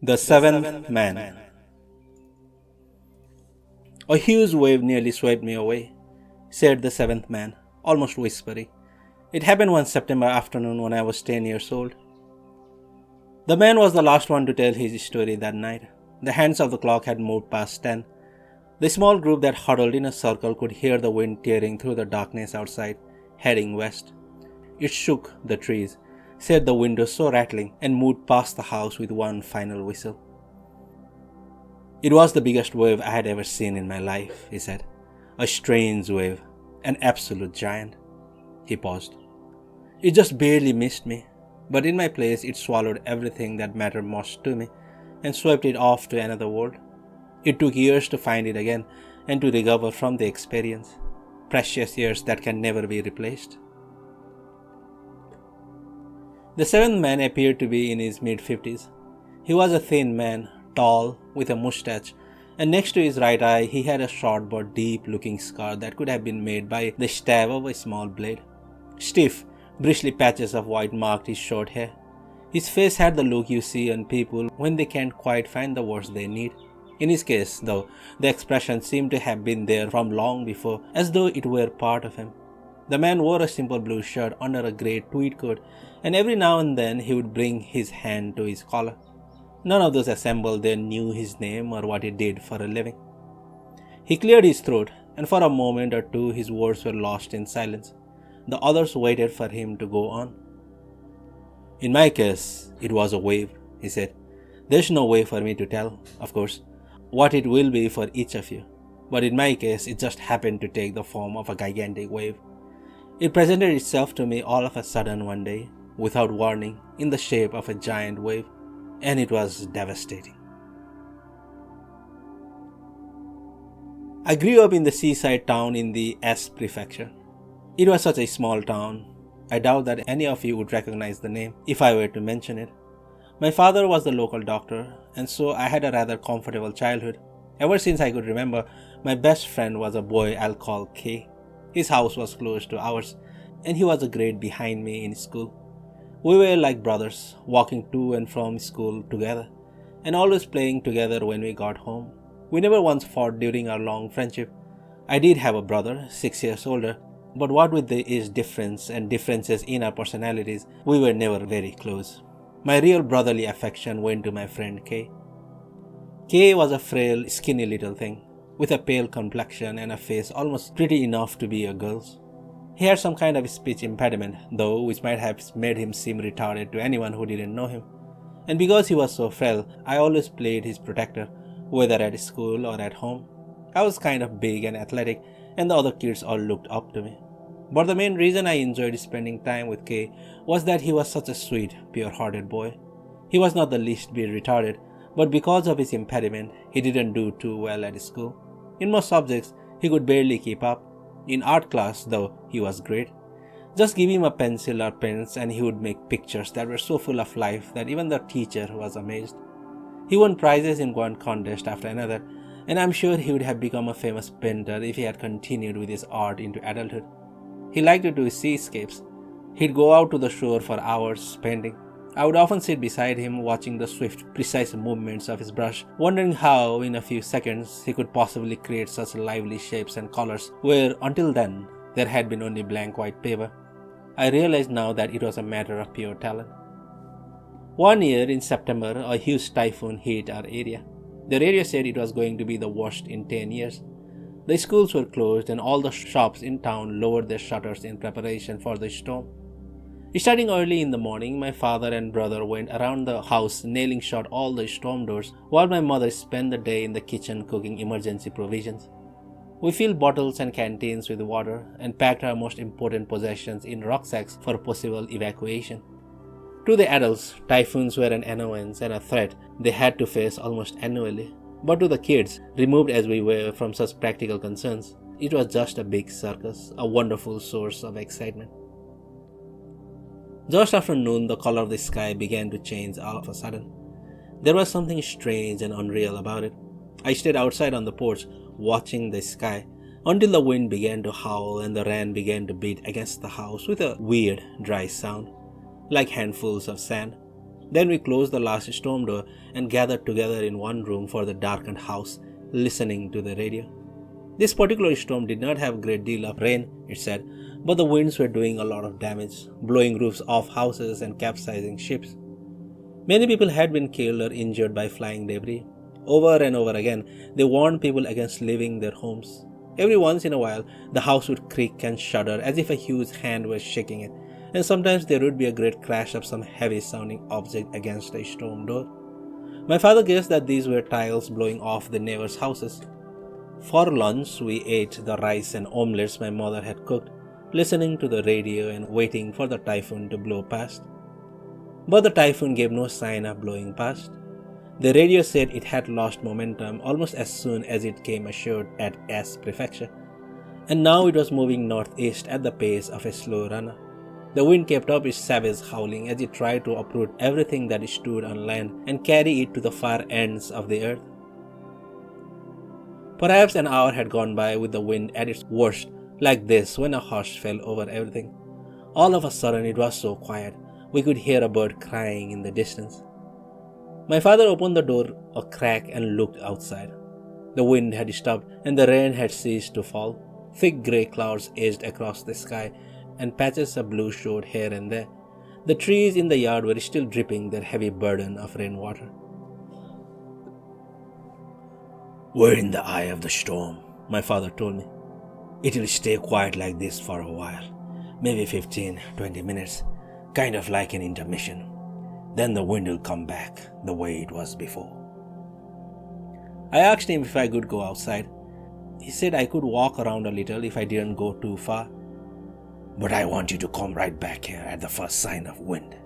The Seventh Man. A huge wave nearly swept me away, said the seventh man, almost whispery. It happened one September afternoon when I was 10 years old. The man was the last one to tell his story that night. The hands of the clock had moved past 10. The small group that huddled in a circle could hear the wind tearing through the darkness outside, heading west. It shook the trees, set the windows so rattling, and moved past the house with one final whistle. It was the biggest wave I had ever seen in my life, he said. A strange wave, an absolute giant. He paused. It just barely missed me, but in my place it swallowed everything that mattered most to me and swept it off to another world. It took years to find it again and to recover from the experience. Precious years that can never be replaced. The seventh man appeared to be in his mid-50s. He was a thin man, tall, with a mustache, and next to his right eye he had a short but deep-looking scar that could have been made by the stab of a small blade. Stiff, bristly patches of white marked his short hair. His face had the look you see on people when they can't quite find the words they need. In his case, though, the expression seemed to have been there from long before, as though it were part of him. The man wore a simple blue shirt under a grey tweed coat, and every now and then he would bring his hand to his collar. None of those assembled there knew his name or what he did for a living. He cleared his throat, and for a moment or two his words were lost in silence. The others waited for him to go on. In my case, it was a wave, he said. There's no way for me to tell, of course, what it will be for each of you. But in my case, it just happened to take the form of a gigantic wave. It presented itself to me all of a sudden one day, without warning, in the shape of a giant wave, and it was devastating. I grew up in the seaside town in the S prefecture. It was such a small town, I doubt that any of you would recognize the name if I were to mention it. My father was the local doctor, and so I had a rather comfortable childhood. Ever since I could remember, my best friend was a boy I'll call K. His house was close to ours, and he was a grade behind me in school. We were like brothers, walking to and from school together, and always playing together when we got home. We never once fought during our long friendship. I did have a brother, 6 years older, but what with the age difference and differences in our personalities, we were never very close. My real brotherly affection went to my friend K. K was a frail, skinny little thing, with a pale complexion and a face almost pretty enough to be a girl's. He had some kind of speech impediment, though, which might have made him seem retarded to anyone who didn't know him. And because he was so frail, I always played his protector, whether at school or at home. I was kind of big and athletic, and the other kids all looked up to me. But the main reason I enjoyed spending time with Kay was that he was such a sweet, pure-hearted boy. He was not the least bit retarded, but because of his impediment, he didn't do too well at school. In most subjects, he could barely keep up. In art class, though, he was great. Just give him a pencil or pens and he would make pictures that were so full of life that even the teacher was amazed. He won prizes in one contest after another, and I'm sure he would have become a famous painter if he had continued with his art into adulthood. He liked to do seascapes. He'd go out to the shore for hours painting. I would often sit beside him watching the swift, precise movements of his brush, wondering how, in a few seconds, he could possibly create such lively shapes and colors where, until then, there had been only blank white paper. I realize now that it was a matter of pure talent. One year in September, a huge typhoon hit our area. The radio said it was going to be the worst in 10 years. The schools were closed and all the shops in town lowered their shutters in preparation for the storm. Starting early in the morning, my father and brother went around the house nailing shut all the storm doors, while my mother spent the day in the kitchen cooking emergency provisions. We filled bottles and canteens with water and packed our most important possessions in rucksacks for possible evacuation. To the adults, typhoons were an annoyance and a threat they had to face almost annually. But to the kids, removed as we were from such practical concerns, it was just a big circus, a wonderful source of excitement. Just after noon, the color of the sky began to change all of a sudden. There was something strange and unreal about it. I stayed outside on the porch, watching the sky, until the wind began to howl and the rain began to beat against the house with a weird, dry sound, like handfuls of sand. Then we closed the last storm door and gathered together in one room for the darkened house, listening to the radio. This particular storm did not have a great deal of rain, it said, but the winds were doing a lot of damage, blowing roofs off houses and capsizing ships. Many people had been killed or injured by flying debris. Over and over again, they warned people against leaving their homes. Every once in a while, the house would creak and shudder as if a huge hand was shaking it, and sometimes there would be a great crash of some heavy-sounding object against a storm door. My father guessed that these were tiles blowing off the neighbors' houses. For lunch, we ate the rice and omelets my mother had cooked, listening to the radio and waiting for the typhoon to blow past. But the typhoon gave no sign of blowing past. The radio said it had lost momentum almost as soon as it came ashore at S Prefecture, and now it was moving northeast at the pace of a slow runner. The wind kept up its savage howling as it tried to uproot everything that stood on land and carry it to the far ends of the earth. Perhaps an hour had gone by with the wind at its worst like this when a hush fell over everything. All of a sudden it was so quiet, we could hear a bird crying in the distance. My father opened the door a crack and looked outside. The wind had stopped and the rain had ceased to fall. Thick grey clouds edged across the sky and patches of blue showed here and there. The trees in the yard were still dripping their heavy burden of rainwater. "We're in the eye of the storm," my father told me. "It'll stay quiet like this for a while, maybe 15-20 minutes, kind of like an intermission. Then the wind will come back the way it was before." I asked him if I could go outside. He said I could walk around a little if I didn't go too far. "But I want you to come right back here at the first sign of wind."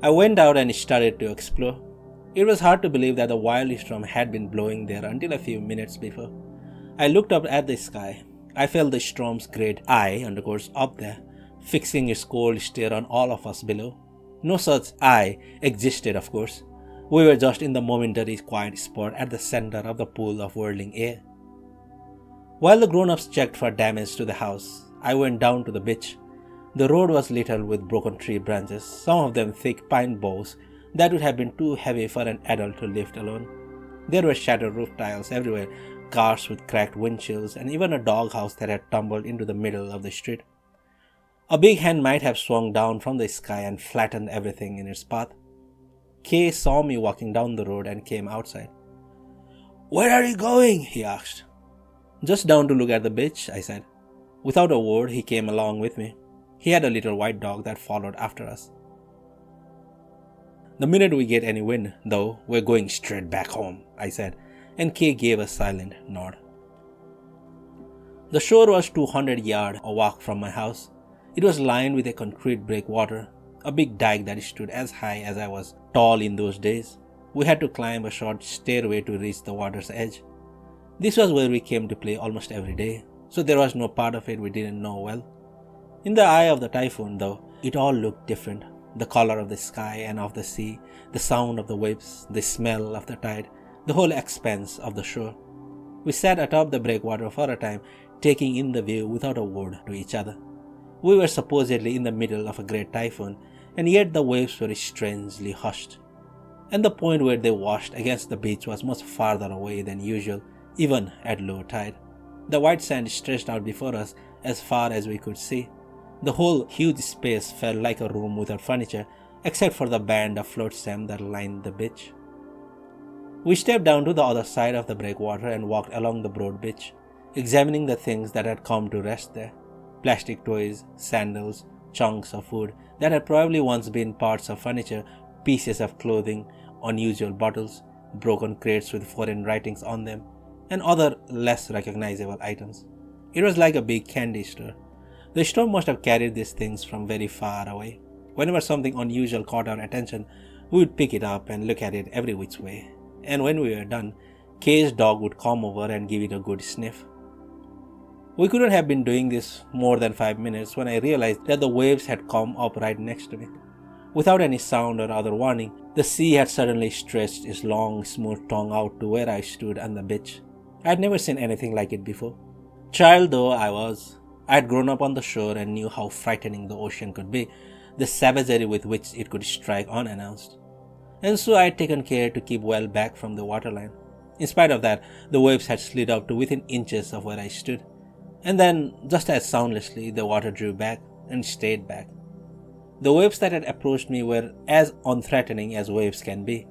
I went out and started to explore. It was hard to believe that the wild storm had been blowing there until a few minutes before. I looked up at the sky. I felt the storm's great eye, up there, fixing its cold stare on all of us below. No such eye existed, of course. We were just in the momentary quiet spot at the center of the pool of whirling air. While the grown-ups checked for damage to the house, I went down to the beach. The road was littered with broken tree branches, some of them thick pine boughs that would have been too heavy for an adult to lift alone. There were shattered roof tiles everywhere, cars with cracked windshields, and even a doghouse that had tumbled into the middle of the street. A big hand might have swung down from the sky and flattened everything in its path. Kay saw me walking down the road and came outside. "Where are you going?" he asked. "Just down to look at the beach," I said. Without a word, he came along with me. He had a little white dog that followed after us. "The minute we get any wind, though, we're going straight back home," I said, and Kay gave a silent nod. The shore was 200 yards a walk from my house. It was lined with a concrete breakwater, a big dike that stood as high as I was tall in those days. We had to climb a short stairway to reach the water's edge. This was where we came to play almost every day, so there was no part of it we didn't know well. In the eye of the typhoon, though, it all looked different. The color of the sky and of the sea, the sound of the waves, the smell of the tide, the whole expanse of the shore. We sat atop the breakwater for a time, taking in the view without a word to each other. We were supposedly in the middle of a great typhoon, and yet the waves were strangely hushed. And the point where they washed against the beach was much farther away than usual, even at low tide. The white sand stretched out before us as far as we could see. The whole huge space felt like a room without furniture, except for the band of float sand that lined the beach. We stepped down to the other side of the breakwater and walked along the broad beach, examining the things that had come to rest there. Plastic toys, sandals, chunks of wood that had probably once been parts of furniture, pieces of clothing, unusual bottles, broken crates with foreign writings on them, and other less recognizable items. It was like a big candy store. The storm must have carried these things from very far away. Whenever something unusual caught our attention, we would pick it up and look at it every which way. And when we were done, Kay's dog would come over and give it a good sniff. We couldn't have been doing this more than 5 minutes when I realized that the waves had come up right next to me. Without any sound or other warning, the sea had suddenly stretched its long, smooth tongue out to where I stood on the beach. I had never seen anything like it before. Child though I was, I had grown up on the shore and knew how frightening the ocean could be. the savagery with which it could strike unannounced. And so I had taken care to keep well back from the waterline. In spite of that, the waves had slid up to within inches of where I stood. And then, just as soundlessly, the water drew back and stayed back. The waves that had approached me were as unthreatening as waves can be,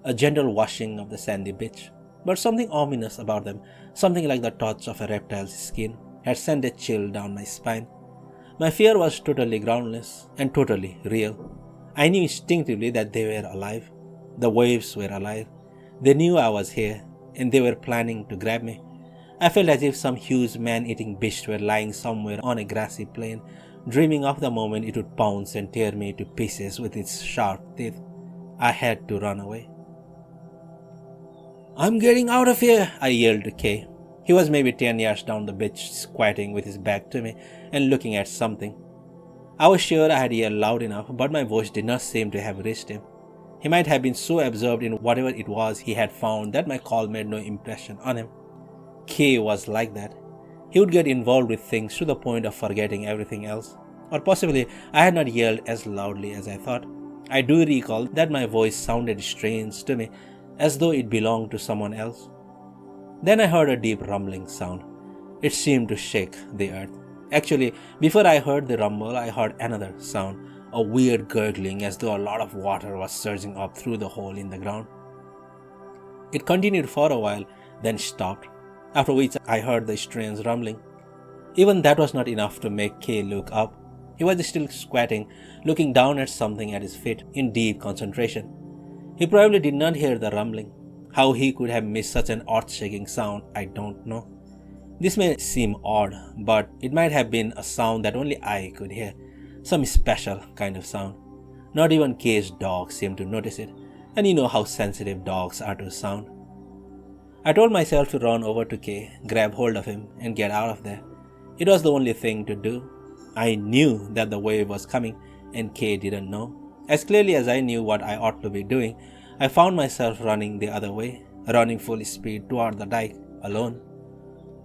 a gentle washing of the sandy beach. But something ominous about them, something like the touch of a reptile's skin, had sent a chill down my spine. My fear was totally groundless and totally real. I knew instinctively that they were alive. The waves were alive. They knew I was here, and they were planning to grab me. I felt as if some huge man-eating beast were lying somewhere on a grassy plain, dreaming of the moment it would pounce and tear me to pieces with its sharp teeth. I had to run away. "I'm getting out of here," I yelled to Kay. He was maybe 10 yards down the beach, squatting with his back to me and looking at something. I was sure I had yelled loud enough, but my voice did not seem to have reached him. He might have been so absorbed in whatever it was he had found that my call made no impression on him. Kay was like that. He would get involved with things to the point of forgetting everything else. Or possibly I had not yelled as loudly as I thought. I do recall that my voice sounded strange to me, as though it belonged to someone else. Then I heard a deep rumbling sound. It seemed to shake the earth. Actually, before I heard the rumble, I heard another sound, a weird gurgling as though a lot of water was surging up through the hole in the ground. It continued for a while, then stopped, after which I heard the strange rumbling. Even that was not enough to make Kay look up. He was still squatting, looking down at something at his feet in deep concentration. He probably did not hear the rumbling. How he could have missed such an earth-shaking sound, I don't know. This may seem odd, but it might have been a sound that only I could hear. Some special kind of sound. Not even Kay's dog seemed to notice it, and you know how sensitive dogs are to sound. I told myself to run over to Kay, grab hold of him, and get out of there. It was the only thing to do. I knew that the wave was coming, and Kay didn't know. As clearly as I knew what I ought to be doing, I found myself running the other way, running full speed toward the dike, alone.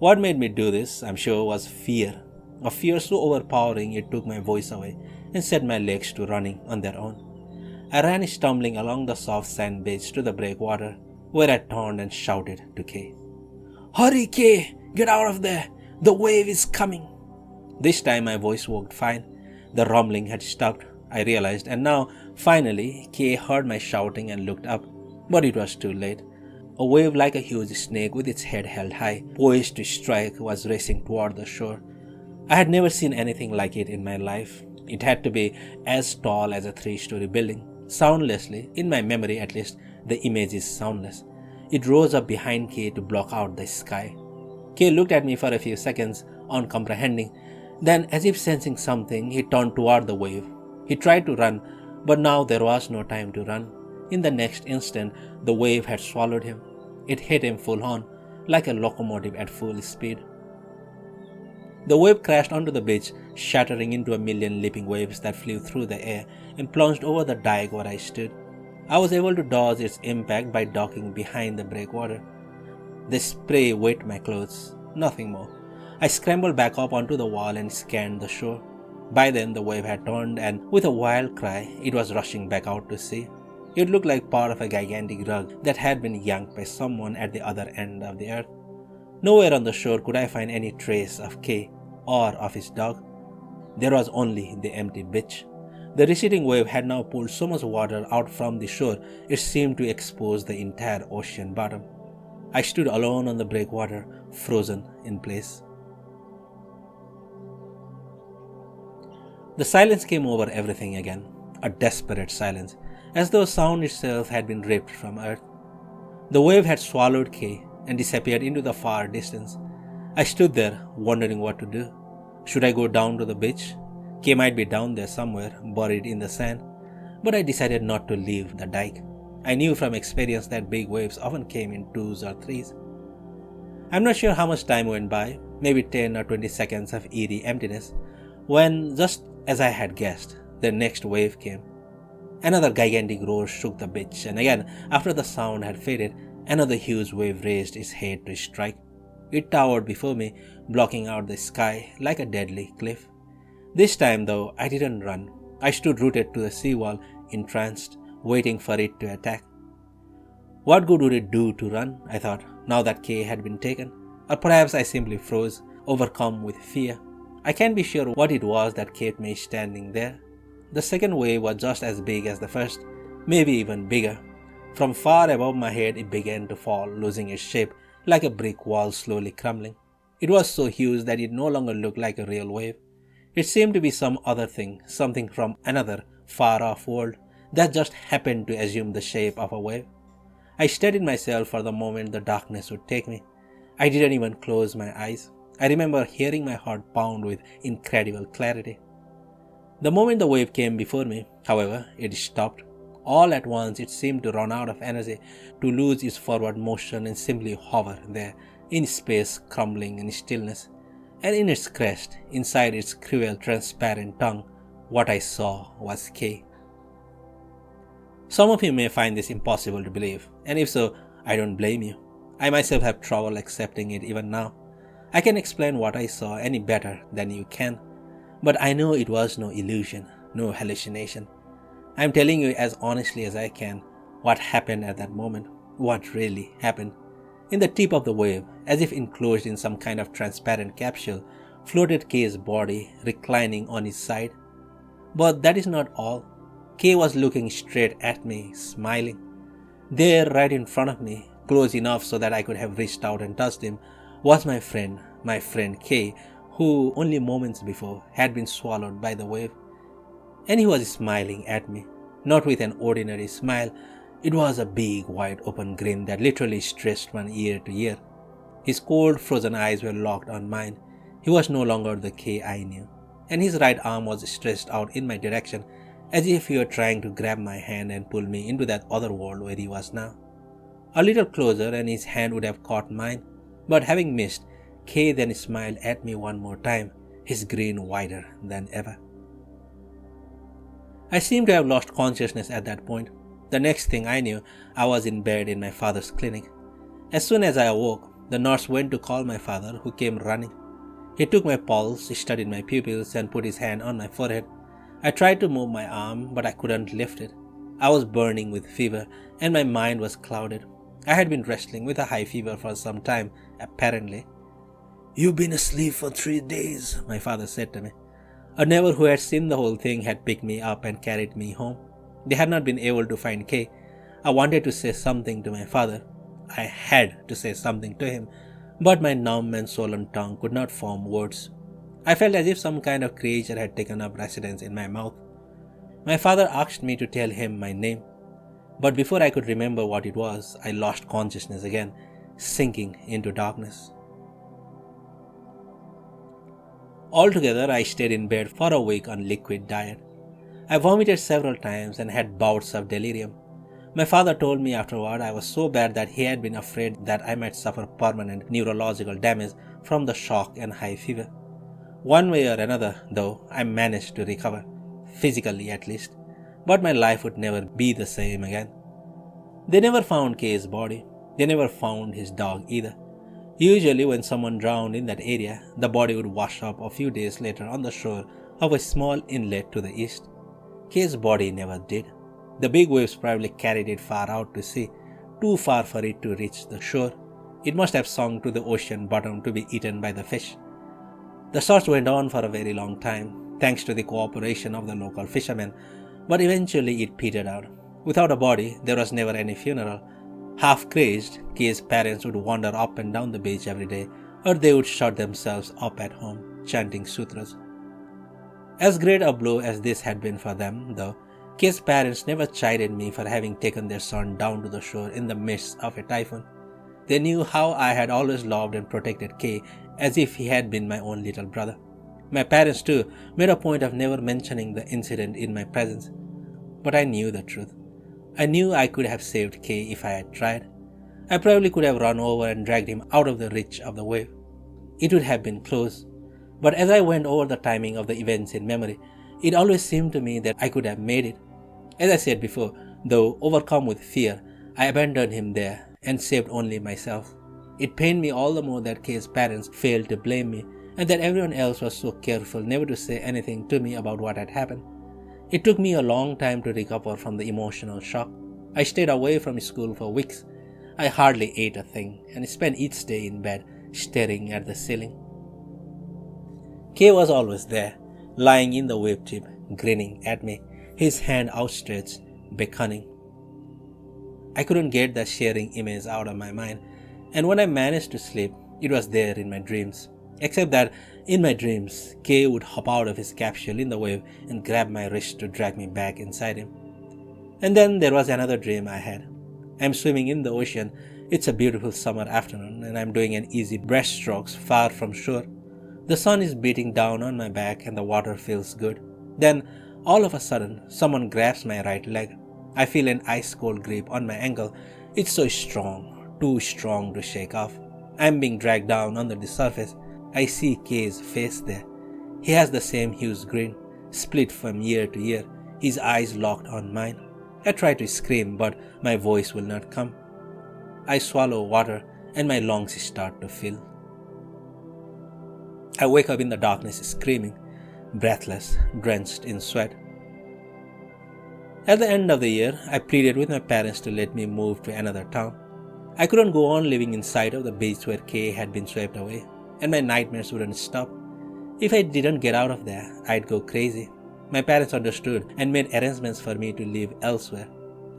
What made me do this, I'm sure, was fear. A fear so overpowering it took my voice away and set my legs to running on their own. I ran stumbling along the soft sand beach to the breakwater, where I turned and shouted to Kay. "Hurry, Kay! Get out of there! The wave is coming!" This time my voice worked fine. The rumbling had stopped, I realized, and now, finally, Kay heard my shouting and looked up. But it was too late. A wave like a huge snake with its head held high, poised to strike, was racing toward the shore. I had never seen anything like it in my life. It had to be as tall as a 3-story building. Soundlessly, in my memory at least, the image is soundless. It rose up behind Kay to block out the sky. Kay looked at me for a few seconds, uncomprehending. Then, as if sensing something, he turned toward the wave. He tried to run, but now there was no time to run. In the next instant, the wave had swallowed him. It hit him full on, like a locomotive at full speed. The wave crashed onto the beach, shattering into a million leaping waves that flew through the air and plunged over the dike where I stood. I was able to dodge its impact by ducking behind the breakwater. The spray wet my clothes, nothing more. I scrambled back up onto the wall and scanned the shore. By then the wave had turned, and with a wild cry, it was rushing back out to sea. It looked like part of a gigantic rug that had been yanked by someone at the other end of the earth. Nowhere on the shore could I find any trace of Kay or of his dog. There was only the empty beach. The receding wave had now pulled so much water out from the shore it seemed to expose the entire ocean bottom. I stood alone on the breakwater, frozen in place. The silence came over everything again, a desperate silence, as though sound itself had been ripped from earth. The wave had swallowed Kay and disappeared into the far distance. I stood there, wondering what to do. Should I go down to the beach? Kay might be down there somewhere, buried in the sand. But I decided not to leave the dike. I knew from experience that big waves often came in 2s or 3s. I'm not sure how much time went by, maybe 10 or 20 seconds of eerie emptiness, when, just as I had guessed, the next wave came. Another gigantic roar shook the beach, and again, after the sound had faded, another huge wave raised its head to strike. It towered before me, blocking out the sky like a deadly cliff. This time, though, I didn't run. I stood rooted to the seawall, entranced, waiting for it to attack. What good would it do to run, I thought, now that K had been taken? Or perhaps I simply froze, overcome with fear. I can't be sure what it was that kept me standing there. The second wave was just as big as the first, maybe even bigger. From far above my head it began to fall, losing its shape, like a brick wall slowly crumbling. It was so huge that it no longer looked like a real wave. It seemed to be some other thing, something from another, far-off world, that just happened to assume the shape of a wave. I steadied myself for the moment the darkness would take me. I didn't even close my eyes. I remember hearing my heart pound with incredible clarity. The moment the wave came before me, however, it stopped. All at once it seemed to run out of energy, to lose its forward motion and simply hover there, in space, crumbling in stillness. And in its crest, inside its cruel, transparent tongue, what I saw was K. Some of you may find this impossible to believe, and if so, I don't blame you. I myself have trouble accepting it even now. I can explain what I saw any better than you can, but I know it was no illusion, no hallucination. I am telling you as honestly as I can what happened at that moment, what really happened. In the tip of the wave, as if enclosed in some kind of transparent capsule, floated K's body, reclining on his side. But that is not all. K was looking straight at me, smiling. There, right in front of me, close enough so that I could have reached out and touched him, was my friend K, who only moments before had been swallowed by the wave. And he was smiling at me, not with an ordinary smile. It was a big, wide open grin that literally stretched from ear to ear. His cold, frozen eyes were locked on mine. He was no longer the K I knew, and his right arm was stretched out in my direction, as if he were trying to grab my hand and pull me into that other world where he was now. A little closer and his hand would have caught mine, but having missed, K then smiled at me one more time, his grin wider than ever. I seemed to have lost consciousness at that point. The next thing I knew, I was in bed in my father's clinic. As soon as I awoke, the nurse went to call my father, who came running. He took my pulse, studied my pupils, and put his hand on my forehead. I tried to move my arm, but I couldn't lift it. I was burning with fever, and my mind was clouded. I had been wrestling with a high fever for some time, apparently. "You've been asleep for 3 days," my father said to me. A neighbor who had seen the whole thing had picked me up and carried me home. They had not been able to find K. I wanted to say something to my father. I had to say something to him, but my numb and swollen tongue could not form words. I felt as if some kind of creature had taken up residence in my mouth. My father asked me to tell him my name, but before I could remember what it was, I lost consciousness again, sinking into darkness. Altogether, I stayed in bed for a week on liquid diet. I vomited several times and had bouts of delirium. My father told me afterward I was so bad that he had been afraid that I might suffer permanent neurological damage from the shock and high fever. One way or another, though, I managed to recover, physically at least, but my life would never be the same again. They never found K's body. They never found his dog either. Usually when someone drowned in that area, the body would wash up a few days later on the shore of a small inlet to the east. K's body never did. The big waves probably carried it far out to sea, too far for it to reach the shore. It must have sunk to the ocean bottom to be eaten by the fish. The search went on for a very long time, thanks to the cooperation of the local fishermen, but eventually it petered out. Without a body, there was never any funeral. Half crazed, K's parents would wander up and down the beach every day, or they would shut themselves up at home, chanting sutras. As great a blow as this had been for them, though, K's parents never chided me for having taken their son down to the shore in the midst of a typhoon. They knew how I had always loved and protected K as if he had been my own little brother. My parents, too, made a point of never mentioning the incident in my presence. But I knew the truth. I knew I could have saved K if I had tried. I probably could have run over and dragged him out of the reach of the wave. It would have been close. But as I went over the timing of the events in memory, it always seemed to me that I could have made it. As I said before, though overcome with fear, I abandoned him there and saved only myself. It pained me all the more that K's parents failed to blame me and that everyone else was so careful never to say anything to me about what had happened. It took me a long time to recover from the emotional shock. I stayed away from school for weeks. I hardly ate a thing and spent each day in bed staring at the ceiling. Kay was always there, lying in the wave tip, grinning at me, his hand outstretched, beckoning. I couldn't get that sharing image out of my mind, and when I managed to sleep, it was there in my dreams. Except that in my dreams, Kay would hop out of his capsule in the wave and grab my wrist to drag me back inside him. And then there was another dream I had. I'm swimming in the ocean. It's a beautiful summer afternoon, and I'm doing an easy breaststrokes far from shore. The sun is beating down on my back and the water feels good. Then, all of a sudden, someone grabs my right leg. I feel an ice-cold grip on my ankle. It's so strong, too strong to shake off. I'm being dragged down under the surface. I see Kay's face there. He has the same huge grin, split from ear to ear, his eyes locked on mine. I try to scream, but my voice will not come. I swallow water and my lungs start to fill. I wake up in the darkness screaming, breathless, drenched in sweat. At the end of the year, I pleaded with my parents to let me move to another town. I couldn't go on living in sight of the beach where Kay had been swept away, and my nightmares wouldn't stop. If I didn't get out of there, I'd go crazy. My parents understood and made arrangements for me to live elsewhere.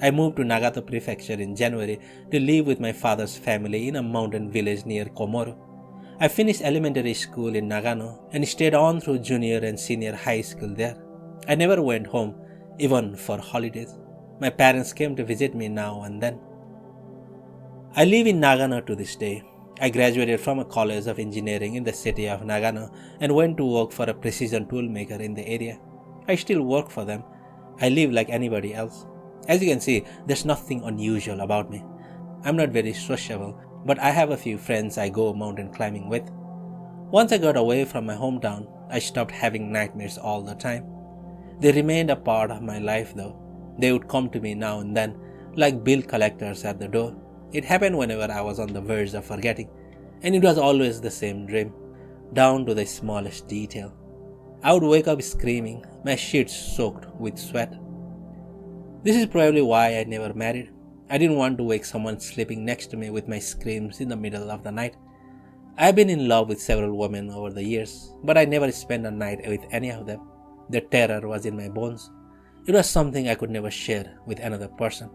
I moved to Nagato Prefecture in January to live with my father's family in a mountain village near Komoro. I finished elementary school in Nagano and stayed on through junior and senior high school there. I never went home, even for holidays. My parents came to visit me now and then. I live in Nagano to this day. I graduated from a college of engineering in the city of Nagano and went to work for a precision tool maker in the area. I still work for them. I live like anybody else. As you can see, there's nothing unusual about me. I'm not very sociable, but I have a few friends I go mountain climbing with. Once I got away from my hometown, I stopped having nightmares all the time. They remained a part of my life though. They would come to me now and then, like bill collectors at the door. It happened whenever I was on the verge of forgetting, and it was always the same dream, down to the smallest detail. I would wake up screaming, my sheets soaked with sweat. This is probably why I never married. I didn't want to wake someone sleeping next to me with my screams in the middle of the night. I have been in love with several women over the years, but I never spent a night with any of them. The terror was in my bones. It was something I could never share with another person.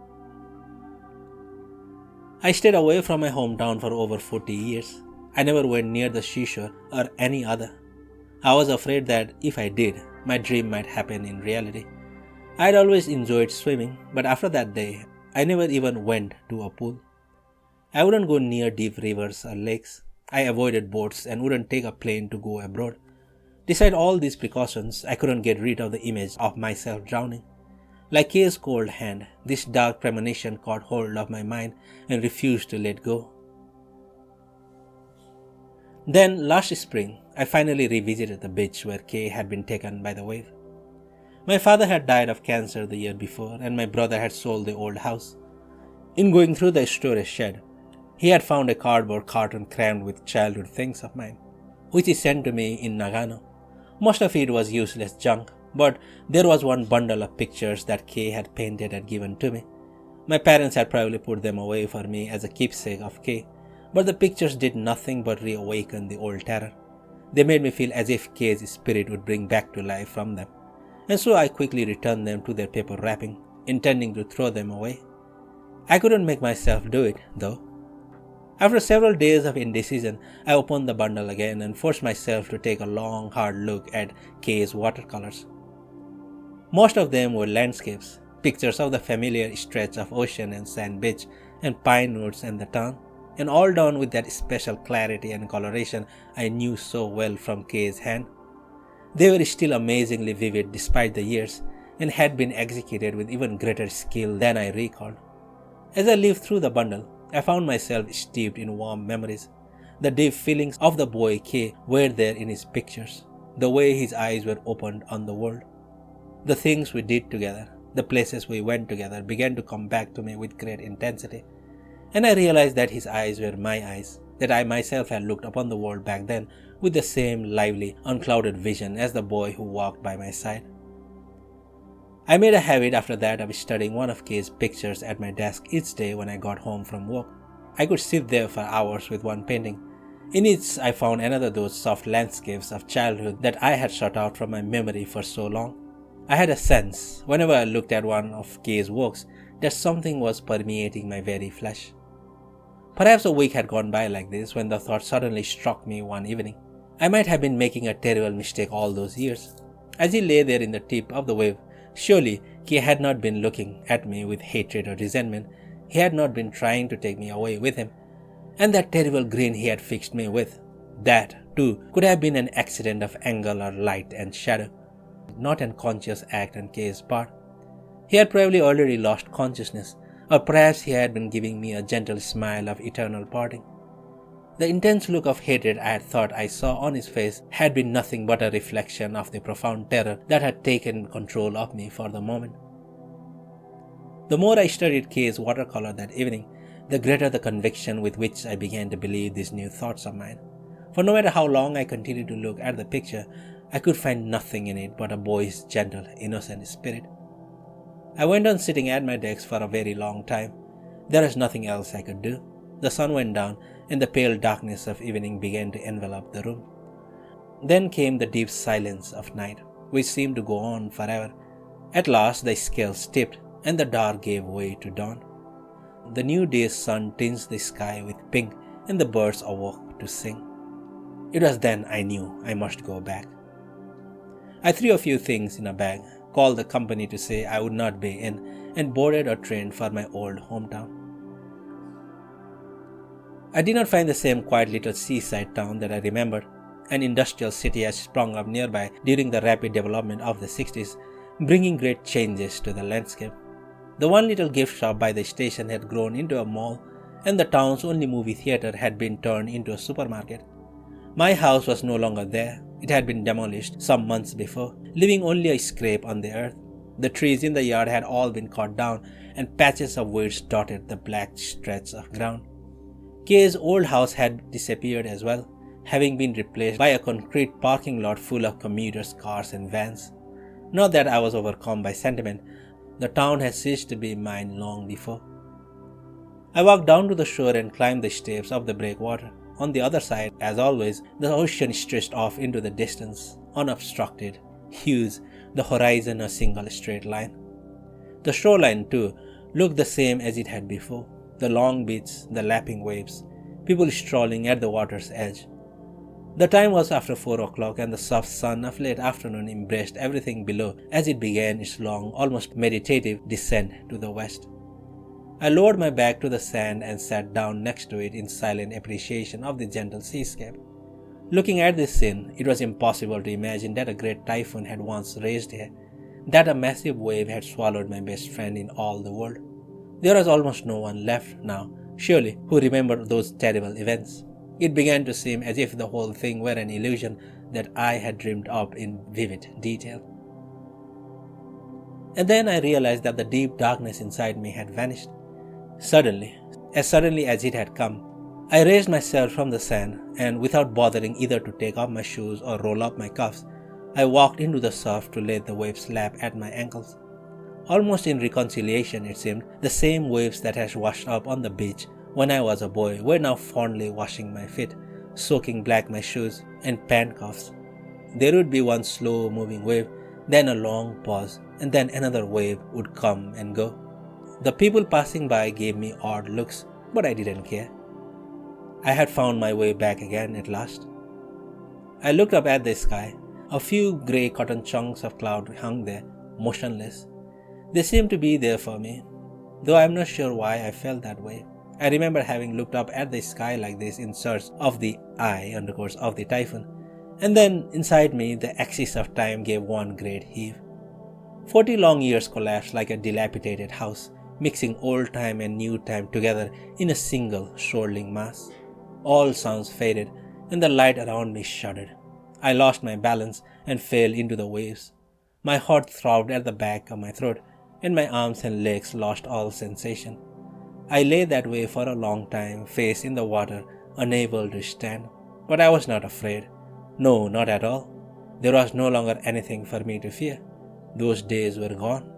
I stayed away from my hometown for over 40 years. I never went near the seashore or any other. I was afraid that if I did, my dream might happen in reality. I had always enjoyed swimming, but after that day, I never even went to a pool. I wouldn't go near deep rivers or lakes. I avoided boats and wouldn't take a plane to go abroad. Despite all these precautions, I couldn't get rid of the image of myself drowning. Like Kay's cold hand, this dark premonition caught hold of my mind and refused to let go. Then, last spring, I finally revisited the beach where Kay had been taken by the wave. My father had died of cancer the year before, and my brother had sold the old house. In going through the storage shed, he had found a cardboard carton crammed with childhood things of mine, which he sent to me in Nagano. Most of it was useless junk, but there was one bundle of pictures that Kay had painted and given to me. My parents had probably put them away for me as a keepsake of Kay, but the pictures did nothing but reawaken the old terror. They made me feel as if Kay's spirit would bring back to life from them, and so I quickly returned them to their paper wrapping, intending to throw them away. I couldn't make myself do it, though. After several days of indecision, I opened the bundle again and forced myself to take a long, hard look at Kay's watercolors. Most of them were landscapes, pictures of the familiar stretch of ocean and sand beach and pine woods and the town, and all done with that special clarity and coloration I knew so well from Kay's hand. They were still amazingly vivid despite the years, and had been executed with even greater skill than I recalled. As I lived through the bundle, I found myself steeped in warm memories. The deep feelings of the boy Kay were there in his pictures, the way his eyes were opened on the world. The things we did together, the places we went together began to come back to me with great intensity, and I realized that his eyes were my eyes, that I myself had looked upon the world back then with the same lively, unclouded vision as the boy who walked by my side. I made a habit after that of studying one of Kay's pictures at my desk each day when I got home from work. I could sit there for hours with one painting. In it, I found another those soft landscapes of childhood that I had shut out from my memory for so long. I had a sense, whenever I looked at one of Kay's works, that something was permeating my very flesh. Perhaps a week had gone by like this when the thought suddenly struck me one evening. I might have been making a terrible mistake all those years. As he lay there in the tip of the wave, surely Kay had not been looking at me with hatred or resentment. He had not been trying to take me away with him. And that terrible grin he had fixed me with, that, too, could have been an accident of angle or light and shadow, not an conscious act on Kay's part. He had probably already lost consciousness, or perhaps he had been giving me a gentle smile of eternal parting. The intense look of hatred I had thought I saw on his face had been nothing but a reflection of the profound terror that had taken control of me for the moment. The more I studied Kay's watercolor that evening, the greater the conviction with which I began to believe these new thoughts of mine. For no matter how long I continued to look at the picture, I could find nothing in it but a boy's gentle, innocent spirit. I went on sitting at my desk for a very long time. There was nothing else I could do. The sun went down, and the pale darkness of evening began to envelop the room. Then came the deep silence of night, which seemed to go on forever. At last the scales tipped, and the dark gave way to dawn. The new day's sun tinged the sky with pink, and the birds awoke to sing. It was then I knew I must go back. I threw a few things in a bag, called the company to say I would not be in, and boarded a train for my old hometown. I did not find the same quiet little seaside town that I remembered. An industrial city had sprung up nearby during the rapid development of the 60s, bringing great changes to the landscape. The one little gift shop by the station had grown into a mall, and the town's only movie theater had been turned into a supermarket. My house was no longer there. It had been demolished some months before, leaving only a scrape on the earth. The trees in the yard had all been cut down, and patches of weeds dotted the black stretch of ground. Kay's old house had disappeared as well, having been replaced by a concrete parking lot full of commuters' cars and vans. Not that I was overcome by sentiment. The town had ceased to be mine long before. I walked down to the shore and climbed the steps of the breakwater. On the other side, as always, the ocean stretched off into the distance, unobstructed, huge, the horizon a single straight line. The shoreline, too, looked the same as it had before. The long beach, the lapping waves, people strolling at the water's edge. The time was after 4 o'clock, and the soft sun of late afternoon embraced everything below as it began its long, almost meditative descent to the west. I lowered my bag to the sand and sat down next to it in silent appreciation of the gentle seascape. Looking at this scene, it was impossible to imagine that a great typhoon had once raged here, that a massive wave had swallowed my best friend in all the world. There was almost no one left now, surely, who remembered those terrible events. It began to seem as if the whole thing were an illusion that I had dreamed up in vivid detail. And then I realized that the deep darkness inside me had vanished. Suddenly as it had come, I raised myself from the sand, and without bothering either to take off my shoes or roll up my cuffs, I walked into the surf to let the waves lap at my ankles. Almost in reconciliation, it seemed, the same waves that had washed up on the beach when I was a boy were now fondly washing my feet, soaking black my shoes and pant cuffs. There would be one slow-moving wave, then a long pause, and then another wave would come and go. The people passing by gave me odd looks, but I didn't care. I had found my way back again at last. I looked up at the sky. A few grey cotton chunks of cloud hung there, motionless. They seemed to be there for me, though I am not sure why I felt that way. I remember having looked up at the sky like this in search of the eye of the typhoon, and then inside me the axis of time gave one great heave. 40 long years collapsed like a dilapidated house, mixing old time and new time together in a single swirling mass. All sounds faded, and the light around me shuddered. I lost my balance and fell into the waves. My heart throbbed at the back of my throat, and my arms and legs lost all sensation. I lay that way for a long time, face in the water, unable to stand. But I was not afraid. No, not at all. There was no longer anything for me to fear. Those days were gone.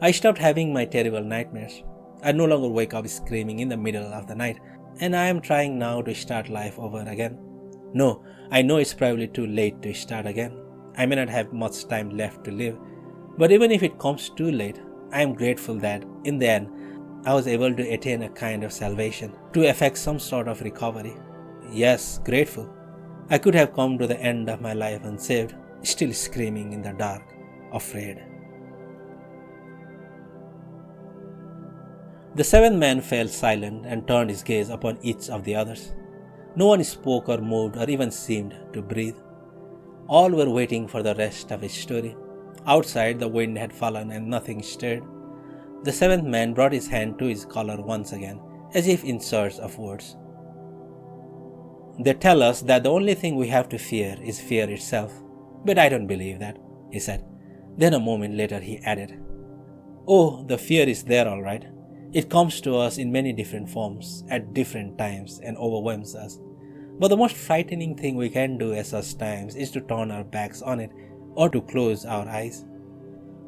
I stopped having my terrible nightmares. I no longer wake up screaming in the middle of the night, and I am trying now to start life over again. No, I know it's probably too late to start again. I may not have much time left to live, but even if it comes too late, I am grateful that, in the end, I was able to attain a kind of salvation, to effect some sort of recovery. Yes, grateful. I could have come to the end of my life unsaved, still screaming in the dark, afraid. The seventh man fell silent and turned his gaze upon each of the others. No one spoke or moved or even seemed to breathe. All were waiting for the rest of his story. Outside, the wind had fallen and nothing stirred. The seventh man brought his hand to his collar once again, as if in search of words. They tell us that the only thing we have to fear is fear itself. But I don't believe that, he said. Then a moment later he added, Oh, the fear is there all right. It comes to us in many different forms, at different times, and overwhelms us. But the most frightening thing we can do at such times is to turn our backs on it, or to close our eyes.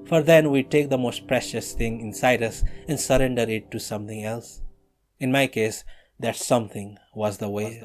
For then we take the most precious thing inside us and surrender it to something else. In my case, that something was the way.